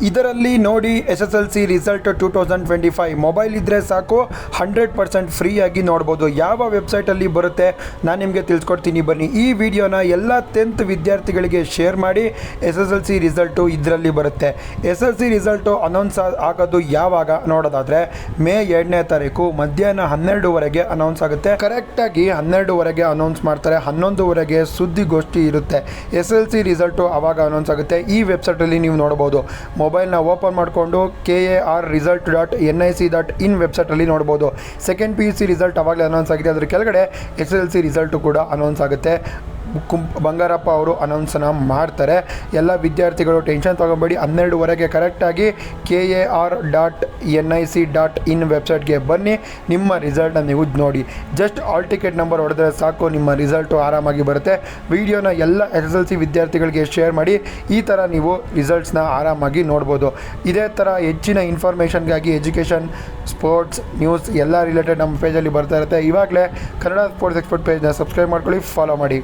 ಇದರಲ್ಲಿ ನೋಡಿ SSLC result 2025 mobile ಇದ್ದರೆ ಸಾಕು 100% ಫ್ರೀಯಾಗಿ ನೋಡ್ಬೋದು. ಯಾವ ವೆಬ್ಸೈಟಲ್ಲಿ ಬರುತ್ತೆ ನಾನು ನಿಮಗೆ ತಿಳಿಸ್ಕೊಡ್ತೀನಿ ಬನ್ನಿ. ಈ ವಿಡಿಯೋನ ಎಲ್ಲ 10th ವಿದ್ಯಾರ್ಥಿಗಳಿಗೆ ಶೇರ್ ಮಾಡಿ. SSLC ರಿಸಲ್ಟು ಇದರಲ್ಲಿ ಬರುತ್ತೆ. SSLC ರಿಸಲ್ಟು ಅನೌನ್ಸ್ ಆಗೋದು ಯಾವಾಗ ನೋಡೋದಾದರೆ ಮೇ 2ನೇ ತಾರೀಕು ಮಧ್ಯಾಹ್ನ 12ವರೆಗೆ ಅನೌನ್ಸ್ ಆಗುತ್ತೆ. ಕರೆಕ್ಟಾಗಿ 12ವರೆಗೆ ಅನೌನ್ಸ್ ಮಾಡ್ತಾರೆ. 11ವರೆಗೆ ಸುದ್ದಿಗೋಷ್ಠಿ ಇರುತ್ತೆ. SSLC ರಿಸಲ್ಟು ಆವಾಗ ಅನೌನ್ಸ್ ಆಗುತ್ತೆ. ಈ ವೆಬ್ಸೈಟಲ್ಲಿ ನೀವು ನೋಡ್ಬೋದು. ಮೊಬೈಲ್ನ ಓಪನ್ ಮಾಡಿಕೊಂಡು KARResult.nic.in ವೆಬ್ಸೈಟಲ್ಲಿ ನೋಡ್ಬೋದು. ಸೆಕೆಂಡ್ PUC ರಿಸಲ್ಟ್ ಆವಾಗಲೇ ಅನೌನ್ಸ್ ಆಗಿದೆ. ಅದರ ಕೆಳಗಡೆ SSLC ರಿಸಲ್ಟು ಕೂಡ ಅನೌನ್ಸ್ ಆಗುತ್ತೆ. ಬಂಗಾರಪ್ಪ ಅವರು ಅನೌನ್ಸನ್ನು ಮಾಡ್ತಾರೆ. ಎಲ್ಲ ವಿದ್ಯಾರ್ಥಿಗಳು ಟೆನ್ಷನ್ ತೊಗೊಬೇಡಿ. 12ವರೆಗೆ ಕರೆಕ್ಟಾಗಿ KAR.nic.in ವೆಬ್ಸೈಟ್ಗೆ ಬನ್ನಿ. ನಿಮ್ಮ ರಿಸಲ್ಟ್ನ ನೀವು ನೋಡಿ. ಜಸ್ಟ್ ಆಲ್ ಟಿಕೆಟ್ ನಂಬರ್ ಹೊಡೆದ್ರೆ ಸಾಕು, ನಿಮ್ಮ ರಿಸಲ್ಟು ಆರಾಮಾಗಿ ಬರುತ್ತೆ. ವಿಡಿಯೋನ ಎಲ್ಲ SSLC ವಿದ್ಯಾರ್ಥಿಗಳಿಗೆ ಶೇರ್ ಮಾಡಿ. ಈ ಥರ ನೀವು ರಿಸಲ್ಟ್ಸ್ನ ಆರಾಮಾಗಿ ನೋಡ್ಬೋದು. ಇದೇ ಥರ ಹೆಚ್ಚಿನ ಇನ್ಫಾರ್ಮೇಷನ್ಗಾಗಿ ಎಜುಕೇಷನ್, ಸ್ಪೋರ್ಟ್ಸ್, ನ್ಯೂಸ್ ಎಲ್ಲ ರಿಲೇಟೆಡ್ ನಮ್ಮ ಪೇಜಲ್ಲಿ ಬರ್ತಾ ಇರುತ್ತೆ. ಇವಾಗಲೇ ಕನ್ನಡ ಸ್ಪೋರ್ಟ್ಸ್ ಎಕ್ಸ್ಪರ್ಟ್ ಪೇಜ್ನ ಸಬ್ಸ್ಕ್ರೈಬ್ ಮಾಡ್ಕೊಳ್ಳಿ, ಫಾಲೋ ಮಾಡಿ.